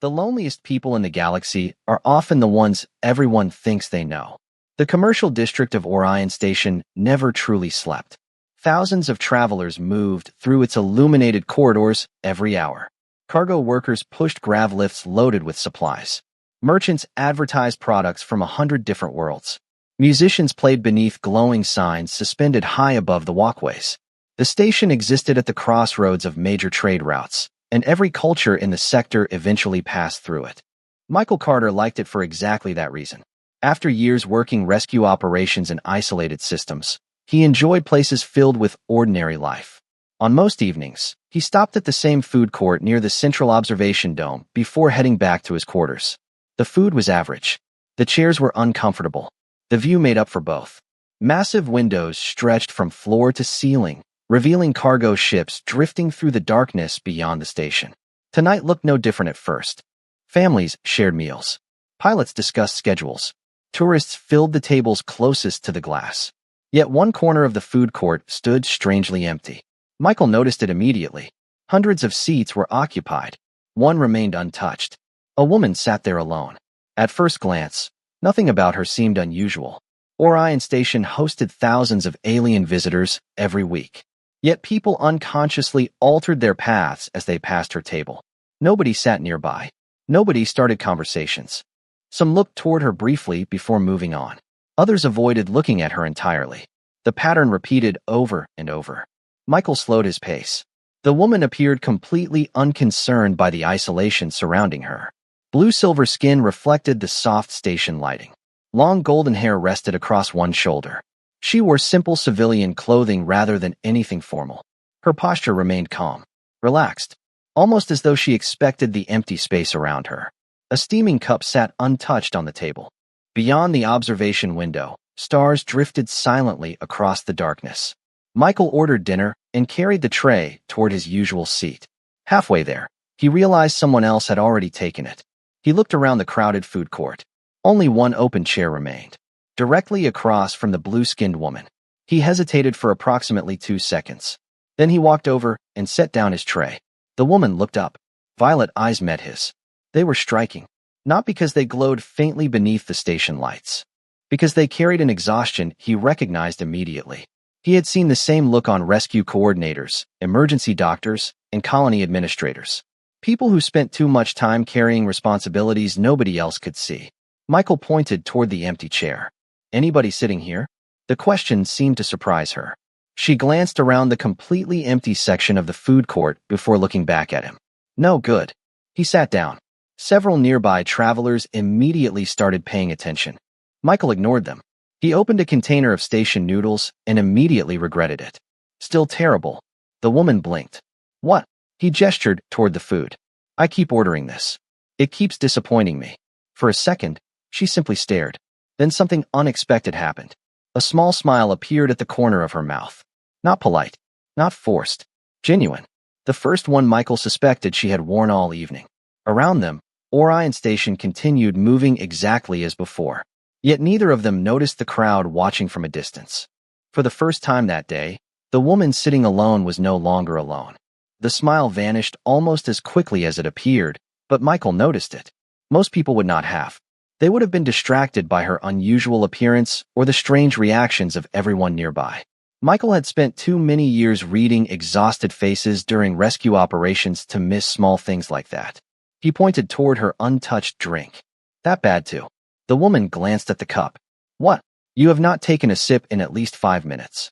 The loneliest people in the galaxy are often the ones everyone thinks they know. The commercial district of Orion Station never truly slept. Thousands of travelers moved through its illuminated corridors every hour. Cargo workers pushed grav lifts loaded with supplies. Merchants advertised products from 100 different worlds. Musicians played beneath glowing signs suspended high above the walkways. The station existed at the crossroads of major trade routes, and every culture in the sector eventually passed through it. Michael Carter liked it for exactly that reason. After years working rescue operations in isolated systems, he enjoyed places filled with ordinary life. On most evenings, he stopped at the same food court near the central observation dome before heading back to his quarters. The food was average. The chairs were uncomfortable. The view made up for both. Massive windows stretched from floor to ceiling, revealing cargo ships drifting through the darkness beyond the station. Tonight looked no different at first. Families shared meals. Pilots discussed schedules. Tourists filled the tables closest to the glass. Yet one corner of the food court stood strangely empty. Michael noticed it immediately. Hundreds of seats were occupied. One remained untouched. A woman sat there alone. At first glance, nothing about her seemed unusual. Orion Station hosted thousands of alien visitors every week. Yet people unconsciously altered their paths as they passed her table. Nobody sat nearby. Nobody started conversations. Some looked toward her briefly before moving on. Others avoided looking at her entirely. The pattern repeated over and over. Michael slowed his pace. The woman appeared completely unconcerned by the isolation surrounding her. Blue-silver skin reflected the soft station lighting. Long golden hair rested across one shoulder. She wore simple civilian clothing rather than anything formal. Her posture remained calm, relaxed, almost as though she expected the empty space around her. A steaming cup sat untouched on the table. Beyond the observation window, stars drifted silently across the darkness. Michael ordered dinner and carried the tray toward his usual seat. Halfway there, he realized someone else had already taken it. He looked around the crowded food court. Only one open chair remained, directly across from the blue-skinned woman. He hesitated for approximately 2 seconds. Then he walked over and set down his tray. The woman looked up. Violet eyes met his. They were striking, not because they glowed faintly beneath the station lights, because they carried an exhaustion he recognized immediately. He had seen the same look on rescue coordinators, emergency doctors, and colony administrators. People who spent too much time carrying responsibilities nobody else could see. Michael pointed toward the empty chair. Anybody sitting here? The question seemed to surprise her. She glanced around the completely empty section of the food court before looking back at him. No good. He sat down. Several nearby travelers immediately started paying attention. Michael ignored them. He opened a container of station noodles and immediately regretted it. Still terrible. The woman blinked. What? He gestured toward the food. I keep ordering this. It keeps disappointing me. For a second, she simply stared. Then something unexpected happened. A small smile appeared at the corner of her mouth. Not polite. Not forced. Genuine. The first one Michael suspected she had worn all evening. Around them, Orion Station continued moving exactly as before. Yet neither of them noticed the crowd watching from a distance. For the first time that day, the woman sitting alone was no longer alone. The smile vanished almost as quickly as it appeared, but Michael noticed it. Most people would not have. They would have been distracted by her unusual appearance or the strange reactions of everyone nearby. Michael had spent too many years reading exhausted faces during rescue operations to miss small things like that. He pointed toward her untouched drink. That bad too. The woman glanced at the cup. What? You have not taken a sip in at least 5 minutes.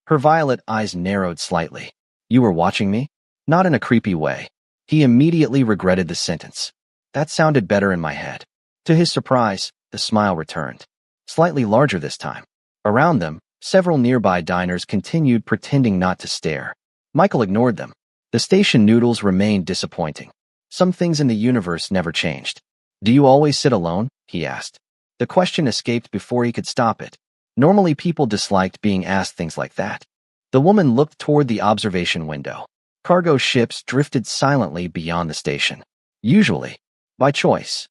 Her violet eyes narrowed slightly. You were watching me? Not in a creepy way. He immediately regretted the sentence. That sounded better in my head. To his surprise, the smile returned. Slightly larger this time. Around them, several nearby diners continued pretending not to stare. Michael ignored them. The station noodles remained disappointing. Some things in the universe never changed. Do you always sit alone? He asked. The question escaped before he could stop it. Normally people disliked being asked things like that. The woman looked toward the observation window. Cargo ships drifted silently beyond the station. Usually, by choice.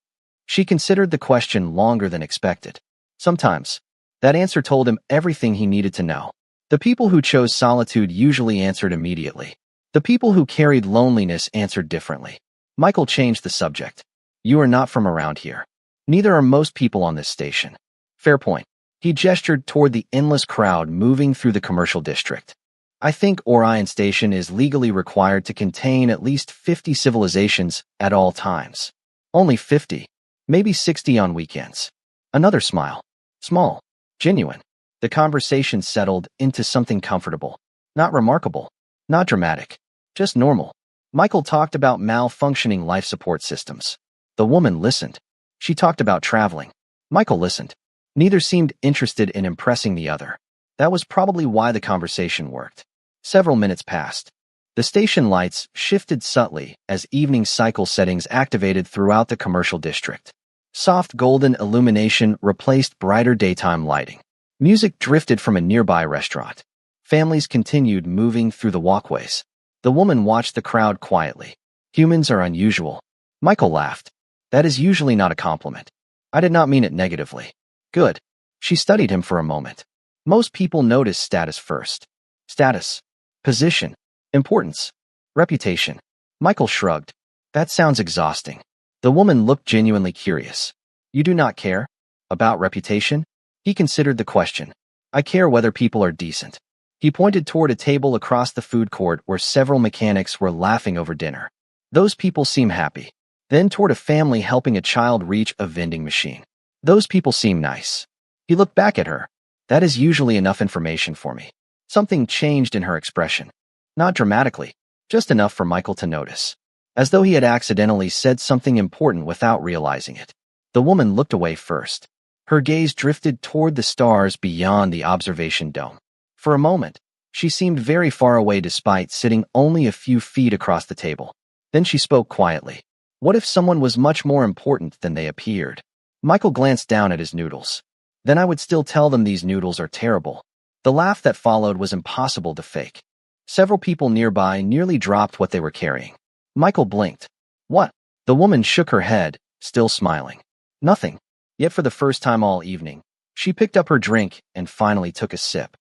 She considered the question longer than expected. Sometimes, that answer told him everything he needed to know. The people who chose solitude usually answered immediately. The people who carried loneliness answered differently. Michael changed the subject. You are not from around here. Neither are most people on this station. Fair point. He gestured toward the endless crowd moving through the commercial district. I think Orion Station is legally required to contain at least 50 civilizations at all times. Only 50. Maybe 60 on weekends. Another smile. Small. Genuine. The conversation settled into something comfortable. Not remarkable. Not dramatic. Just normal. Michael talked about malfunctioning life support systems. The woman listened. She talked about traveling. Michael listened. Neither seemed interested in impressing the other. That was probably why the conversation worked. Several minutes passed. The station lights shifted subtly as evening cycle settings activated throughout the commercial district. Soft golden illumination replaced brighter daytime lighting. Music drifted from a nearby restaurant. Families continued moving through the walkways. The woman watched the crowd quietly. Humans are unusual. Michael laughed. That is usually not a compliment. I did not mean it negatively. Good. She studied him for a moment. Most people notice status first. Status. Position. Importance. Reputation. Michael shrugged. That sounds exhausting. The woman looked genuinely curious. You do not care? About reputation? He considered the question. I care whether people are decent. He pointed toward a table across the food court where several mechanics were laughing over dinner. Those people seem happy. Then toward a family helping a child reach a vending machine. Those people seem nice. He looked back at her. That is usually enough information for me. Something changed in her expression. Not dramatically, just enough for Michael to notice. As though he had accidentally said something important without realizing it. The woman looked away first. Her gaze drifted toward the stars beyond the observation dome. For a moment, she seemed very far away despite sitting only a few feet across the table. Then she spoke quietly. What if someone was much more important than they appeared? Michael glanced down at his noodles. Then I would still tell them these noodles are terrible. The laugh that followed was impossible to fake. Several people nearby nearly dropped what they were carrying. Michael blinked. What? The woman shook her head, still smiling. Nothing. Yet for the first time all evening, she picked up her drink and finally took a sip.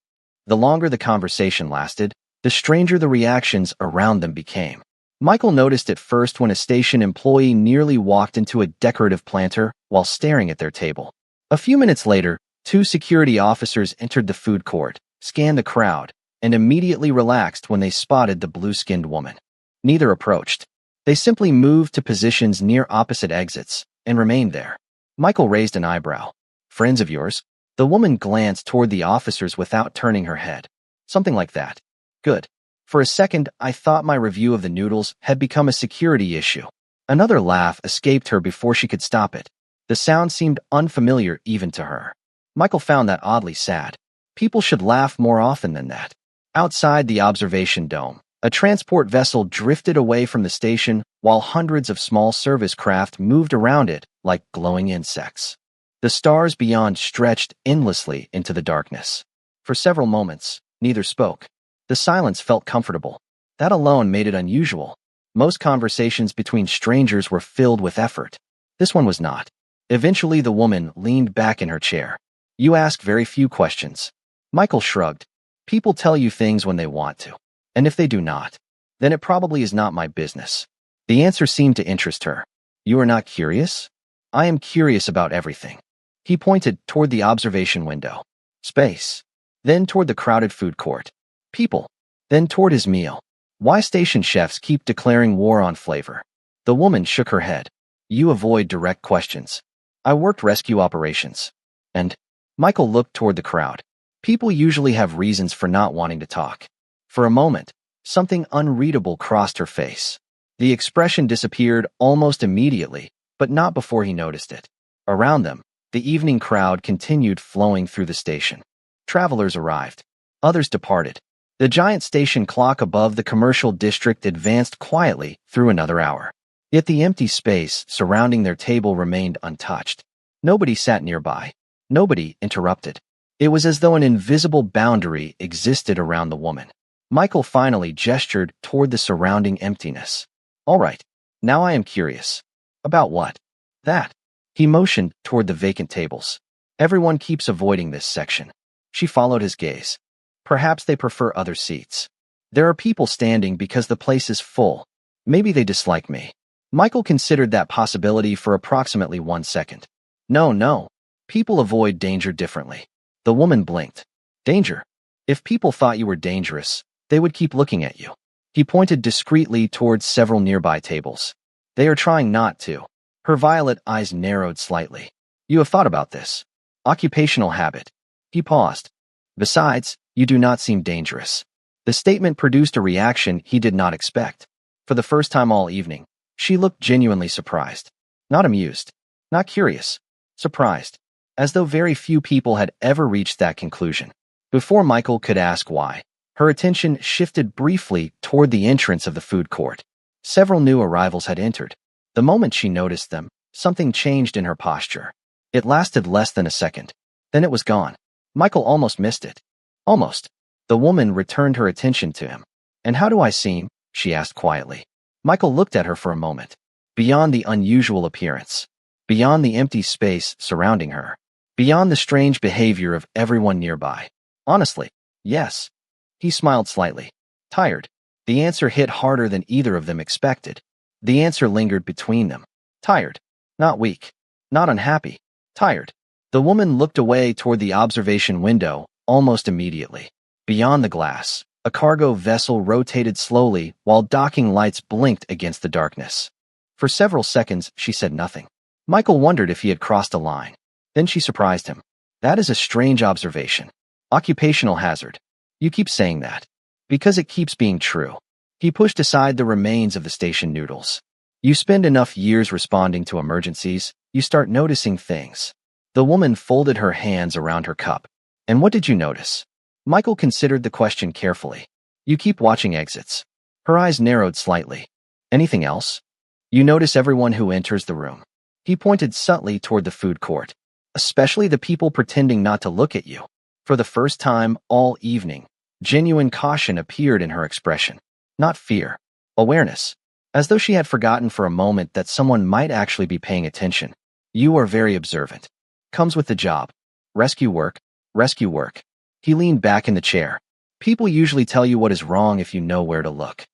The longer the conversation lasted, the stranger the reactions around them became. Michael noticed it first when a station employee nearly walked into a decorative planter while staring at their table. A few minutes later, 2 security officers entered the food court, scanned the crowd, and immediately relaxed when they spotted the blue-skinned woman. Neither approached. They simply moved to positions near opposite exits and remained there. Michael raised an eyebrow. Friends of yours? The woman glanced toward the officers without turning her head. Something like that. Good. For a second, I thought my review of the noodles had become a security issue. Another laugh escaped her before she could stop it. The sound seemed unfamiliar even to her. Michael found that oddly sad. People should laugh more often than that. Outside the observation dome, a transport vessel drifted away from the station while hundreds of small service craft moved around it like glowing insects. The stars beyond stretched endlessly into the darkness. For several moments, neither spoke. The silence felt comfortable. That alone made it unusual. Most conversations between strangers were filled with effort. This one was not. Eventually, the woman leaned back in her chair. You ask very few questions. Michael shrugged. People tell you things when they want to. And if they do not, then it probably is not my business. The answer seemed to interest her. You are not curious? I am curious about everything. He pointed toward the observation window. Space. Then toward the crowded food court. People. Then toward his meal. Why station chefs keep declaring war on flavor? The woman shook her head. You avoid direct questions. I worked rescue operations. And Michael looked toward the crowd. People usually have reasons for not wanting to talk. For a moment, something unreadable crossed her face. The expression disappeared almost immediately, but not before he noticed it. Around them, the evening crowd continued flowing through the station. Travelers arrived. Others departed. The giant station clock above the commercial district advanced quietly through another hour. Yet the empty space surrounding their table remained untouched. Nobody sat nearby. Nobody interrupted. It was as though an invisible boundary existed around the woman. Michael finally gestured toward the surrounding emptiness. All right, now I am curious. About what? That. He motioned toward the vacant tables. Everyone keeps avoiding this section. She followed his gaze. Perhaps they prefer other seats. There are people standing because the place is full. Maybe they dislike me. Michael considered that possibility for approximately 1 second. No, no. People avoid danger differently. The woman blinked. Danger? If people thought you were dangerous, they would keep looking at you. He pointed discreetly towards several nearby tables. They are trying not to. Her violet eyes narrowed slightly. You have thought about this. Occupational habit. He paused. Besides, you do not seem dangerous. The statement produced a reaction he did not expect. For the first time all evening, she looked genuinely surprised. Not amused. Not curious. Surprised. As though very few people had ever reached that conclusion. Before Michael could ask why, her attention shifted briefly toward the entrance of the food court. Several new arrivals had entered. The moment she noticed them, something changed in her posture. It lasted less than a second. Then it was gone. Michael almost missed it. Almost. The woman returned her attention to him. And how do I seem? She asked quietly. Michael looked at her for a moment. Beyond the unusual appearance. Beyond the empty space surrounding her. Beyond the strange behavior of everyone nearby. Honestly, yes. He smiled slightly. Tired. The answer hit harder than either of them expected. The answer lingered between them. Tired. Not weak. Not unhappy. Tired. The woman looked away toward the observation window almost immediately. Beyond the glass, a cargo vessel rotated slowly while docking lights blinked against the darkness. For several seconds, she said nothing. Michael wondered if he had crossed a line. Then she surprised him. That is a strange observation. Occupational hazard. You keep saying that. Because it keeps being true. He pushed aside the remains of the station noodles. You spend enough years responding to emergencies, you start noticing things. The woman folded her hands around her cup. And what did you notice? Michael considered the question carefully. You keep watching exits. Her eyes narrowed slightly. Anything else? You notice everyone who enters the room. He pointed subtly toward the food court. Especially the people pretending not to look at you. For the first time all evening, genuine caution appeared in her expression. Not fear. Awareness. As though she had forgotten for a moment that someone might actually be paying attention. You are very observant. Comes with the job. Rescue work. Rescue work. He leaned back in the chair. People usually tell you what is wrong if you know where to look.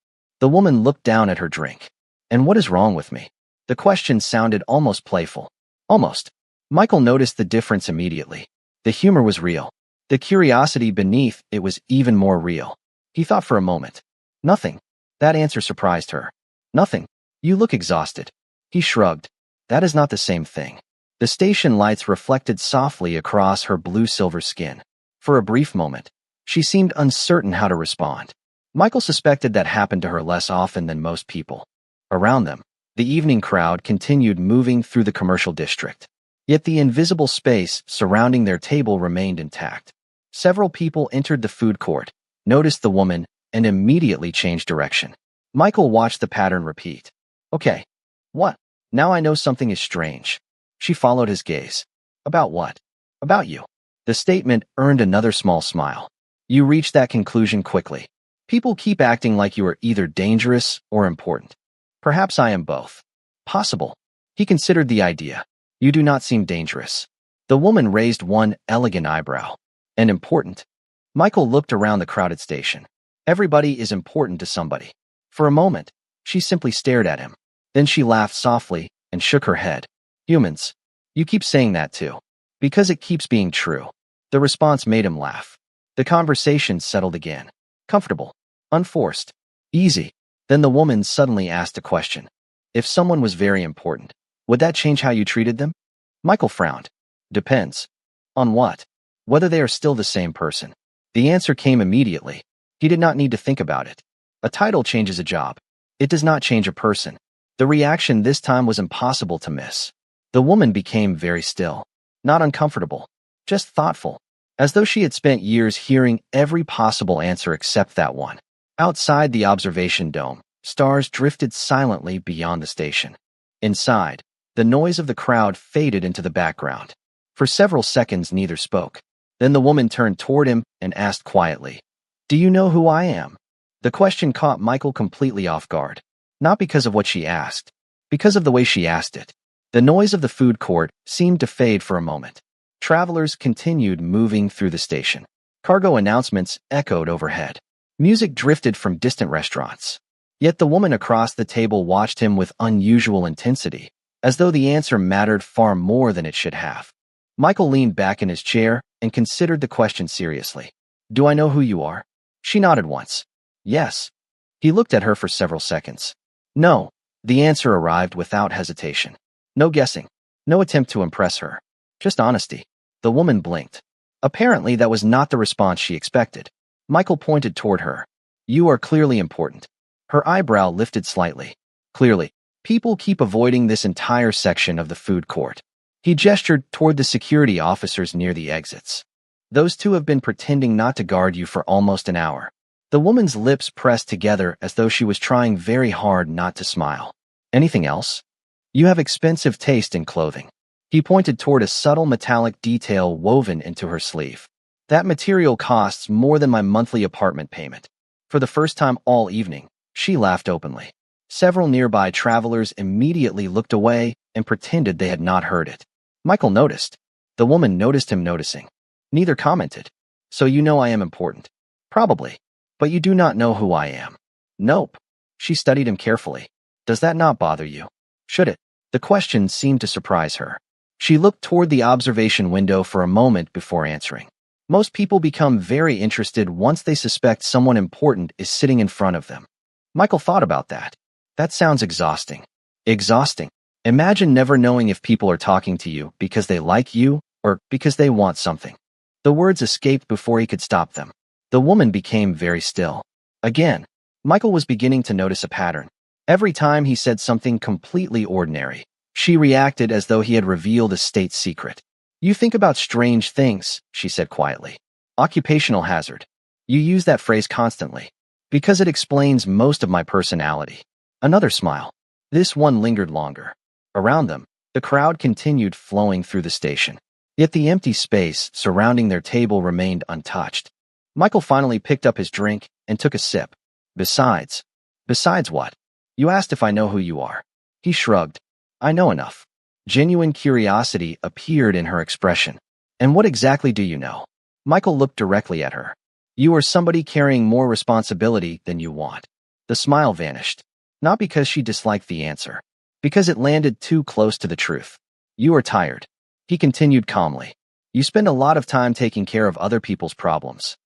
The woman looked down at her drink. And what is wrong with me? The question sounded almost playful. Almost. Michael noticed the difference immediately. The humor was real. The curiosity beneath it was even more real. He thought for a moment. Nothing. That answer surprised her. Nothing. You look exhausted. He shrugged. That is not the same thing. The station lights reflected softly across her blue-silver skin. For a brief moment, she seemed uncertain how to respond. Michael suspected that happened to her less often than most people. Around them, the evening crowd continued moving through the commercial district. Yet the invisible space surrounding their table remained intact. Several people entered the food court, noticed the woman, and immediately changed direction. Michael watched the pattern repeat. Okay. What? Now I know something is strange. She followed his gaze. About what? About you. The statement earned another small smile. You reached that conclusion quickly. People keep acting like you are either dangerous or important. Perhaps I am both. Possible. He considered the idea. You do not seem dangerous. The woman raised one elegant eyebrow. And important. Michael looked around the crowded station. Everybody is important to somebody. For a moment, she simply stared at him. Then she laughed softly and shook her head. Humans. You keep saying that too. Because it keeps being true. The response made him laugh. The conversation settled again. Comfortable. Unforced. Easy. Then the woman suddenly asked a question. If someone was very important, would that change how you treated them? Michael frowned. Depends. On what? Whether they are still the same person. The answer came immediately. He did not need to think about it. A title changes a job. It does not change a person. The reaction this time was impossible to miss. The woman became very still. Not uncomfortable. Just thoughtful. As though she had spent years hearing every possible answer except that one. Outside the observation dome, stars drifted silently beyond the station. Inside, the noise of the crowd faded into the background. For several seconds neither spoke. Then the woman turned toward him and asked quietly, Do you know who I am? The question caught Michael completely off guard. Not because of what she asked. Because of the way she asked it. The noise of the food court seemed to fade for a moment. Travelers continued moving through the station. Cargo announcements echoed overhead. Music drifted from distant restaurants. Yet the woman across the table watched him with unusual intensity, as though the answer mattered far more than it should have. Michael leaned back in his chair and considered the question seriously. Do I know who you are? She nodded once. Yes. He looked at her for several seconds. No. The answer arrived without hesitation. No guessing. No attempt to impress her. Just honesty. The woman blinked. Apparently, that was not the response she expected. Michael pointed toward her. You are clearly important. Her eyebrow lifted slightly. Clearly. People keep avoiding this entire section of the food court. He gestured toward the security officers near the exits. Those two have been pretending not to guard you for almost an hour. The woman's lips pressed together as though she was trying very hard not to smile. Anything else? You have expensive taste in clothing. He pointed toward a subtle metallic detail woven into her sleeve. That material costs more than my monthly apartment payment. For the first time all evening, she laughed openly. Several nearby travelers immediately looked away and pretended they had not heard it. Michael noticed. The woman noticed him noticing. Neither commented. So you know I am important. Probably. But you do not know who I am. Nope. She studied him carefully. Does that not bother you? Should it? The question seemed to surprise her. She looked toward the observation window for a moment before answering. Most people become very interested once they suspect someone important is sitting in front of them. Michael thought about that. That sounds exhausting. Exhausting. Imagine never knowing if people are talking to you because they like you or because they want something. The words escaped before he could stop them. The woman became very still. Again, Michael was beginning to notice a pattern. Every time he said something completely ordinary, she reacted as though he had revealed a state secret. You think about strange things, she said quietly. Occupational hazard. You use that phrase constantly. Because it explains most of my personality. Another smile. This one lingered longer. Around them, the crowd continued flowing through the station. Yet the empty space surrounding their table remained untouched. Michael finally picked up his drink and took a sip. Besides what? You asked if I know who you are. He shrugged. I know enough. Genuine curiosity appeared in her expression. And what exactly do you know? Michael looked directly at her. You are somebody carrying more responsibility than you want. The smile vanished. Not because she disliked the answer. Because it landed too close to the truth. You are tired. He continued calmly. You spend a lot of time taking care of other people's problems.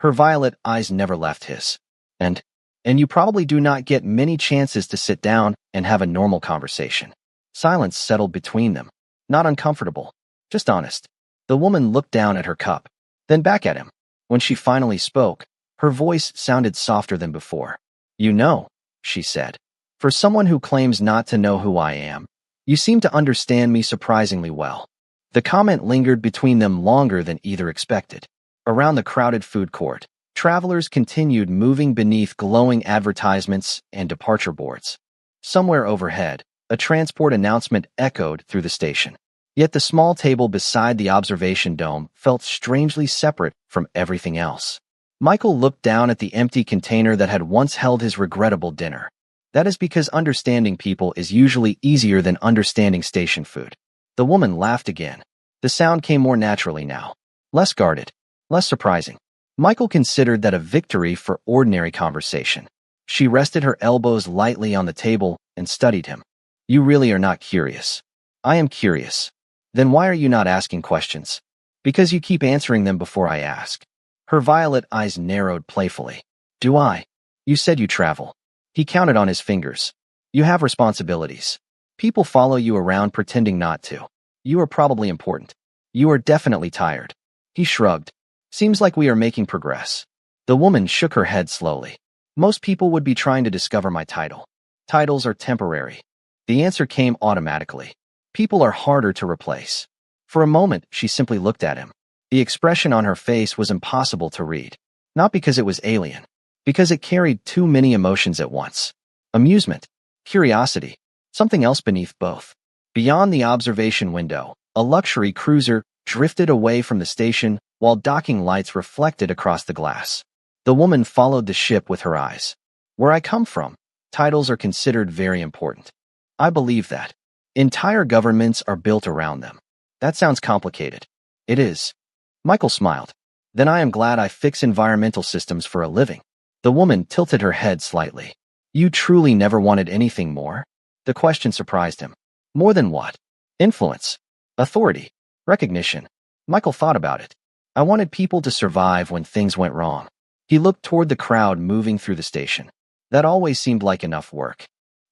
Her violet eyes never left his. And you probably do not get many chances to sit down and have a normal conversation. Silence settled between them. Not uncomfortable. Just honest. The woman looked down at her cup, then back at him. When she finally spoke, her voice sounded softer than before. You know, she said. For someone who claims not to know who I am, you seem to understand me surprisingly well. The comment lingered between them longer than either expected. Around the crowded food court, travelers continued moving beneath glowing advertisements and departure boards. Somewhere overhead, a transport announcement echoed through the station. Yet the small table beside the observation dome felt strangely separate from everything else. Michael looked down at the empty container that had once held his regrettable dinner. That is because understanding people is usually easier than understanding station food. The woman laughed again. The sound came more naturally now. Less guarded. Less surprising. Michael considered that a victory for ordinary conversation. She rested her elbows lightly on the table and studied him. You really are not curious. I am curious. Then why are you not asking questions? Because you keep answering them before I ask. Her violet eyes narrowed playfully. Do I? You said you travel. He counted on his fingers. You have responsibilities. People follow you around pretending not to. You are probably important. You are definitely tired. He shrugged. Seems like we are making progress. The woman shook her head slowly. Most people would be trying to discover my title. Titles are temporary. The answer came automatically. People are harder to replace. For a moment, she simply looked at him. The expression on her face was impossible to read. Not because it was alien. Because it carried too many emotions at once. Amusement. Curiosity. Something else beneath both. Beyond the observation window, a luxury cruiser drifted away from the station while docking lights reflected across the glass. The woman followed the ship with her eyes. Where I come from, titles are considered very important. I believe that. Entire governments are built around them. That sounds complicated. It is. Michael smiled. Then I am glad I fix environmental systems for a living. The woman tilted her head slightly. You truly never wanted anything more? The question surprised him. More than what? Influence. Authority. Recognition. Michael thought about it. I wanted people to survive when things went wrong. He looked toward the crowd moving through the station. That always seemed like enough work.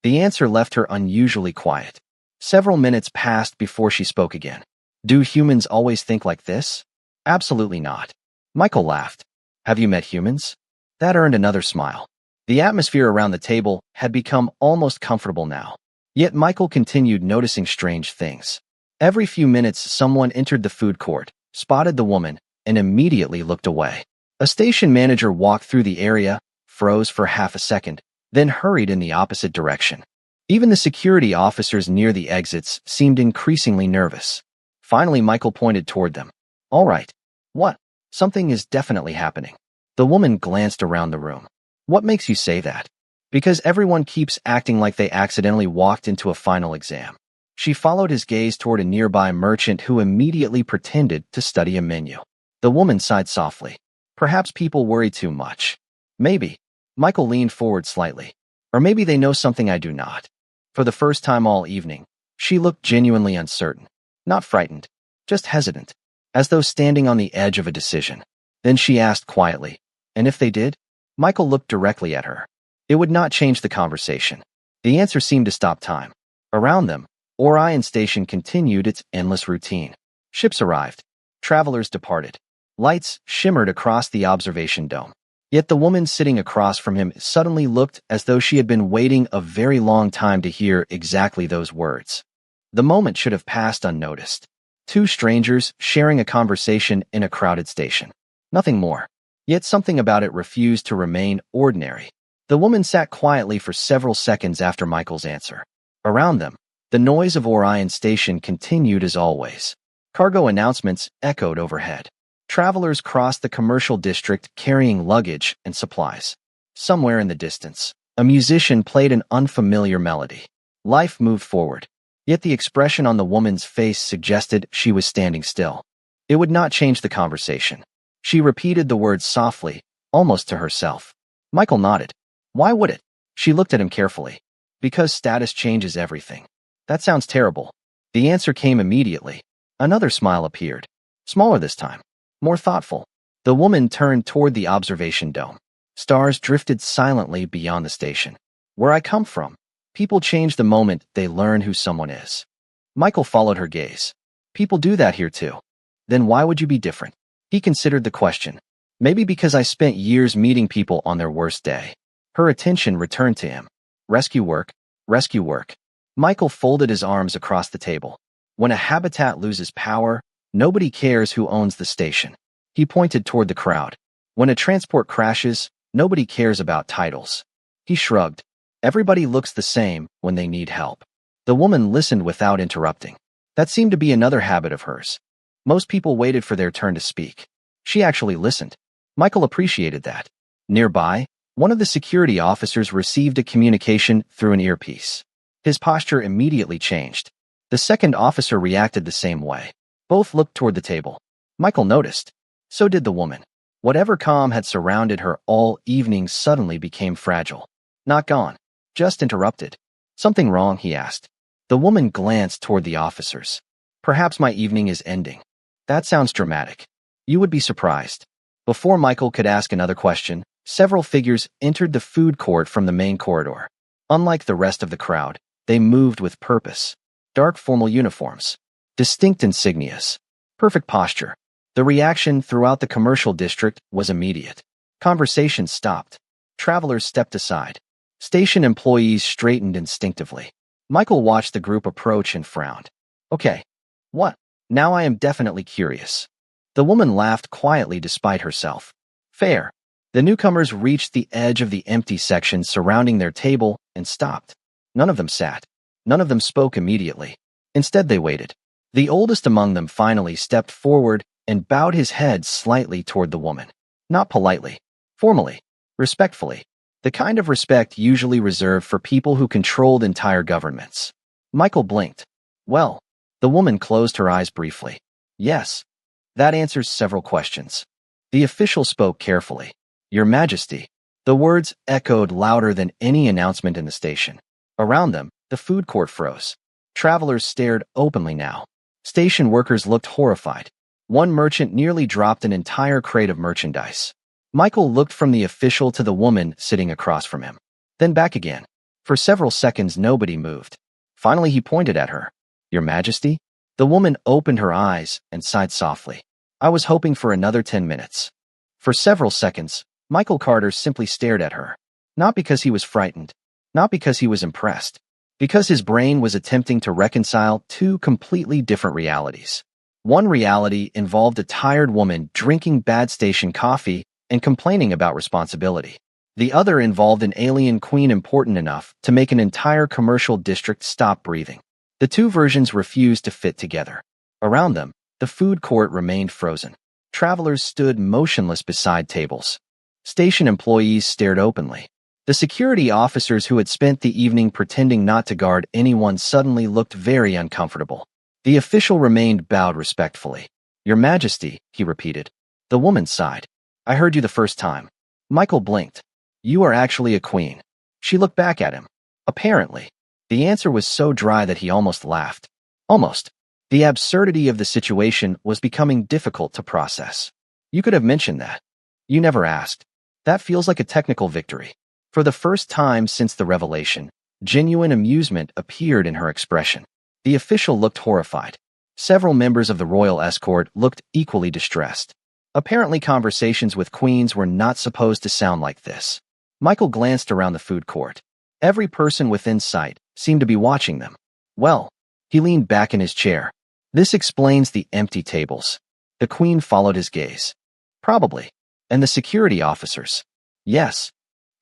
The answer left her unusually quiet. Several minutes passed before she spoke again. Do humans always think like this? Absolutely not. Michael laughed. Have you met humans? That earned another smile. The atmosphere around the table had become almost comfortable now. Yet Michael continued noticing strange things. Every few minutes someone entered the food court, spotted the woman, and immediately looked away. A station manager walked through the area, froze for half a second, then hurried in the opposite direction. Even the security officers near the exits seemed increasingly nervous. Finally, Michael pointed toward them. All right. What? Something is definitely happening. The woman glanced around the room. What makes you say that? Because everyone keeps acting like they accidentally walked into a final exam. She followed his gaze toward a nearby merchant who immediately pretended to study a menu. The woman sighed softly. Perhaps people worry too much. Maybe. Michael leaned forward slightly. Or maybe they know something I do not. For the first time all evening, she looked genuinely uncertain. Not frightened, just hesitant, as though standing on the edge of a decision. Then she asked quietly, and if they did? Michael looked directly at her. It would not change the conversation. The answer seemed to stop time. Around them, Orion Station continued its endless routine. Ships arrived. Travelers departed. Lights shimmered across the observation dome. Yet the woman sitting across from him suddenly looked as though she had been waiting a very long time to hear exactly those words. The moment should have passed unnoticed. Two strangers sharing a conversation in a crowded station. Nothing more. Yet something about it refused to remain ordinary. The woman sat quietly for several seconds after Michael's answer. Around them, the noise of Orion Station continued as always. Cargo announcements echoed overhead. Travelers crossed the commercial district carrying luggage and supplies. Somewhere in the distance, a musician played an unfamiliar melody. Life moved forward, yet the expression on the woman's face suggested she was standing still. It would not change the conversation. She repeated the words softly, almost to herself. Michael nodded. Why would it? She looked at him carefully. Because status changes everything. That sounds terrible. The answer came immediately. Another smile appeared. Smaller this time. More thoughtful. The woman turned toward the observation dome. Stars drifted silently beyond the station. Where I come from, people change the moment they learn who someone is. Michael followed her gaze. People do that here too. Then why would you be different? He considered the question. Maybe because I spent years meeting people on their worst day. Her attention returned to him. Rescue work, rescue work. Michael folded his arms across the table. When a habitat loses power, nobody cares who owns the station. He pointed toward the crowd. When a transport crashes, nobody cares about titles. He shrugged. Everybody looks the same when they need help. The woman listened without interrupting. That seemed to be another habit of hers. Most people waited for their turn to speak. She actually listened. Michael appreciated that. Nearby, one of the security officers received a communication through an earpiece. His posture immediately changed. The second officer reacted the same way. Both looked toward the table. Michael noticed. So did the woman. Whatever calm had surrounded her all evening suddenly became fragile. Not gone, just interrupted. Something wrong, he asked. The woman glanced toward the officers. Perhaps my evening is ending. That sounds dramatic. You would be surprised. Before Michael could ask another question, several figures entered the food court from the main corridor. Unlike the rest of the crowd, they moved with purpose. Dark formal uniforms. Distinct insignias. Perfect posture. The reaction throughout the commercial district was immediate. Conversation stopped. Travelers stepped aside. Station employees straightened instinctively. Michael watched the group approach and frowned. Okay. What? Now I am definitely curious. The woman laughed quietly despite herself. Fair. The newcomers reached the edge of the empty section surrounding their table and stopped. None of them sat. None of them spoke immediately. Instead, they waited. The oldest among them finally stepped forward and bowed his head slightly toward the woman. Not politely. Formally. Respectfully. The kind of respect usually reserved for people who controlled entire governments. Michael blinked. Well, the woman closed her eyes briefly. Yes. That answers several questions. The official spoke carefully. Your Majesty. The words echoed louder than any announcement in the station. Around them, the food court froze. Travelers stared openly now. Station workers looked horrified. One merchant nearly dropped an entire crate of merchandise. Michael looked from the official to the woman sitting across from him, then back again. For several seconds, nobody moved. Finally, he pointed at her. "Your Majesty?" The woman opened her eyes and sighed softly. "I was hoping for another 10 minutes. For several seconds, Michael Carter simply stared at her. Not because he was frightened, not because he was impressed, because his brain was attempting to reconcile two completely different realities. One reality involved a tired woman drinking bad station coffee and complaining about responsibility. The other involved an alien queen important enough to make an entire commercial district stop breathing. The two versions refused to fit together. Around them, the food court remained frozen. Travelers stood motionless beside tables. Station employees stared openly. The security officers who had spent the evening pretending not to guard anyone suddenly looked very uncomfortable. The official remained bowed respectfully. "Your Majesty," he repeated. The woman sighed. "I heard you the first time." Michael blinked. "You are actually a queen." She looked back at him. Apparently. The answer was so dry that he almost laughed. Almost. The absurdity of the situation was becoming difficult to process. "You could have mentioned that. You never asked. That feels like a technical victory." For the first time since the revelation, genuine amusement appeared in her expression. The official looked horrified. Several members of the royal escort looked equally distressed. Apparently, conversations with queens were not supposed to sound like this. Michael glanced around the food court. Every person within sight seemed to be watching them. "Well," he leaned back in his chair. "This explains the empty tables." The queen followed his gaze. "Probably. And the security officers." "Yes.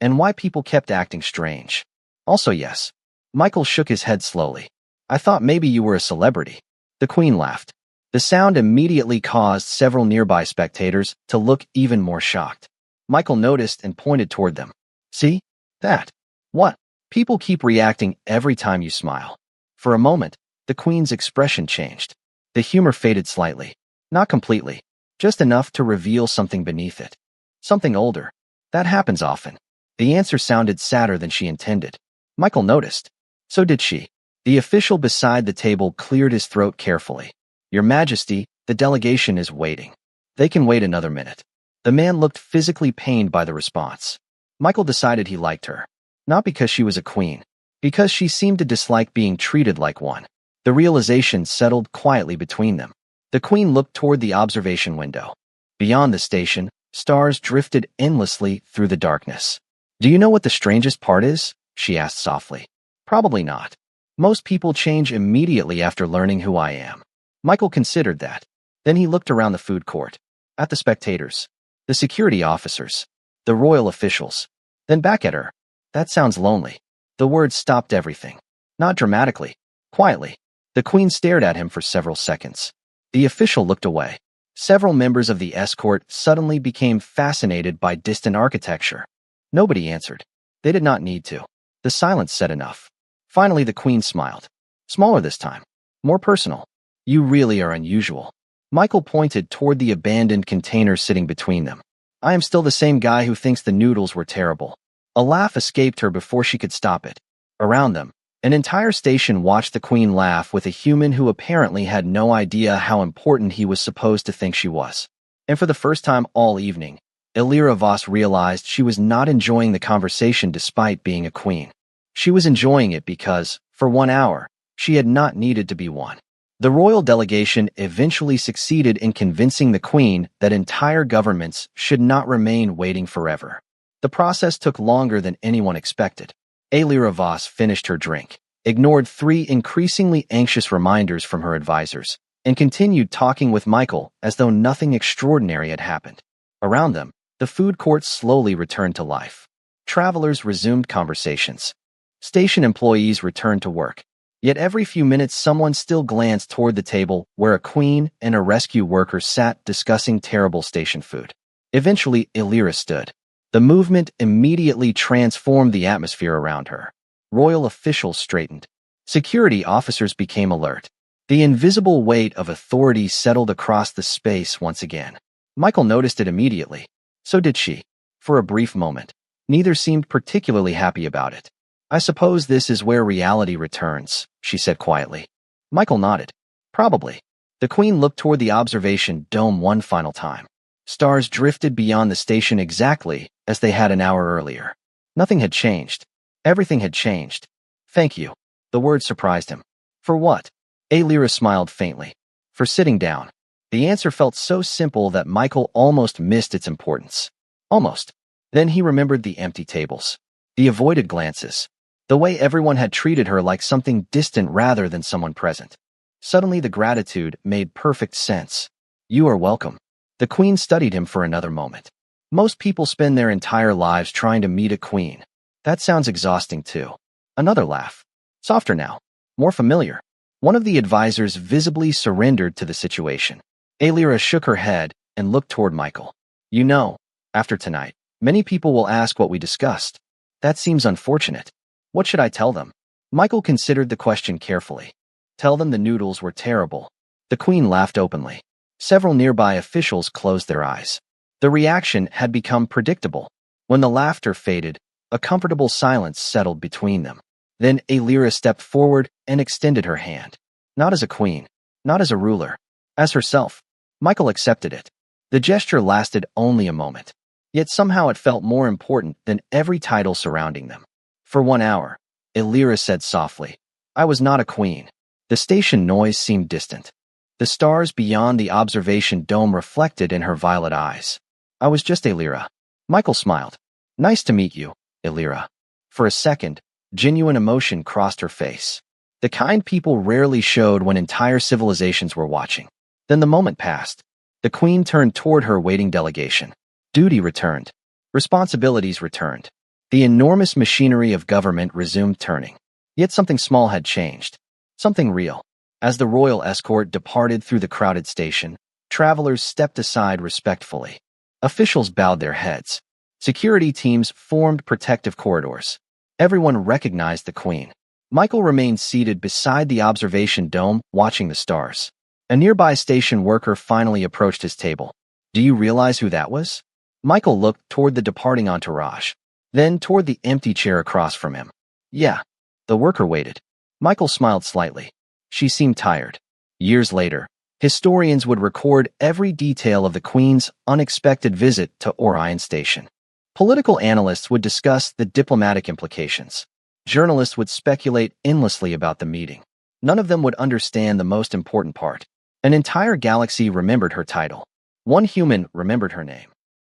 And why people kept acting strange." "Also yes." Michael shook his head slowly. "I thought maybe you were a celebrity." The queen laughed. The sound immediately caused several nearby spectators to look even more shocked. Michael noticed and pointed toward them. "See? That. What? People keep reacting every time you smile." For a moment, the queen's expression changed. The humor faded slightly. Not completely. Just enough to reveal something beneath it. Something older. "That happens often." The answer sounded sadder than she intended. Michael noticed. So did she. The official beside the table cleared his throat carefully. "Your Majesty, the delegation is waiting." "They can wait another minute." The man looked physically pained by the response. Michael decided he liked her. Not because she was a queen. Because she seemed to dislike being treated like one. The realization settled quietly between them. The queen looked toward the observation window. Beyond the station, stars drifted endlessly through the darkness. "Do you know what the strangest part is?" she asked softly. "Probably not. Most people change immediately after learning who I am." Michael considered that. Then he looked around the food court. At the spectators. The security officers. The royal officials. Then back at her. "That sounds lonely." The words stopped everything. Not dramatically. Quietly. The queen stared at him for several seconds. The official looked away. Several members of the escort suddenly became fascinated by distant architecture. Nobody answered. They did not need to. The silence said enough. Finally, the queen smiled. Smaller this time. More personal. "You really are unusual." Michael pointed toward the abandoned container sitting between them. "I am still the same guy who thinks the noodles were terrible." A laugh escaped her before she could stop it. Around them, an entire station watched the queen laugh with a human who apparently had no idea how important he was supposed to think she was. And for the first time all evening, Elira Voss realized she was not enjoying the conversation despite being a queen. She was enjoying it because, for 1 hour, she had not needed to be one. The royal delegation eventually succeeded in convincing the queen that entire governments should not remain waiting forever. The process took longer than anyone expected. Elira Voss finished her drink, ignored 3 increasingly anxious reminders from her advisors, and continued talking with Michael as though nothing extraordinary had happened. Around them, the food court slowly returned to life. Travelers resumed conversations. Station employees returned to work. Yet every few minutes someone still glanced toward the table where a queen and a rescue worker sat discussing terrible station food. Eventually, Elira stood. The movement immediately transformed the atmosphere around her. Royal officials straightened. Security officers became alert. The invisible weight of authority settled across the space once again. Michael noticed it immediately. So did she. For a brief moment. Neither seemed particularly happy about it. I suppose this is where reality returns, she said quietly. Michael nodded. Probably. The Queen looked toward the observation dome one final time. Stars drifted beyond the station exactly as they had an hour earlier. Nothing had changed. Everything had changed. Thank you. The word surprised him. For what? Alira smiled faintly. For sitting down. The answer felt so simple that Michael almost missed its importance. Almost. Then he remembered the empty tables. The avoided glances. The way everyone had treated her like something distant rather than someone present. Suddenly the gratitude made perfect sense. You are welcome. The Queen studied him for another moment. Most people spend their entire lives trying to meet a queen. That sounds exhausting too. Another laugh. Softer now. More familiar. One of the advisors visibly surrendered to the situation. Alira shook her head and looked toward Michael. You know, after tonight, many people will ask what we discussed. That seems unfortunate. What should I tell them? Michael considered the question carefully. Tell them the noodles were terrible. The Queen laughed openly. Several nearby officials closed their eyes. The reaction had become predictable. When the laughter faded, a comfortable silence settled between them. Then Alira stepped forward and extended her hand. Not as a queen, not as a ruler, as herself. Michael accepted it. The gesture lasted only a moment. Yet somehow it felt more important than every title surrounding them. For 1 hour, Alira said softly, I was not a queen. The station noise seemed distant. The stars beyond the observation dome reflected in her violet eyes. I was just Alira. Michael smiled. Nice to meet you, Alira. For a second, genuine emotion crossed her face. The kind people rarely showed when entire civilizations were watching. Then the moment passed. The Queen turned toward her waiting delegation. Duty returned. Responsibilities returned. The enormous machinery of government resumed turning. Yet something small had changed. Something real. As the royal escort departed through the crowded station, travelers stepped aside respectfully. Officials bowed their heads. Security teams formed protective corridors. Everyone recognized the Queen. Michael remained seated beside the observation dome, watching the stars. A nearby station worker finally approached his table. Do you realize who that was? Michael looked toward the departing entourage, then toward the empty chair across from him. Yeah. The worker waited. Michael smiled slightly. She seemed tired. Years later, historians would record every detail of the Queen's unexpected visit to Orion Station. Political analysts would discuss the diplomatic implications. Journalists would speculate endlessly about the meeting. None of them would understand the most important part. An entire galaxy remembered her title. One human remembered her name.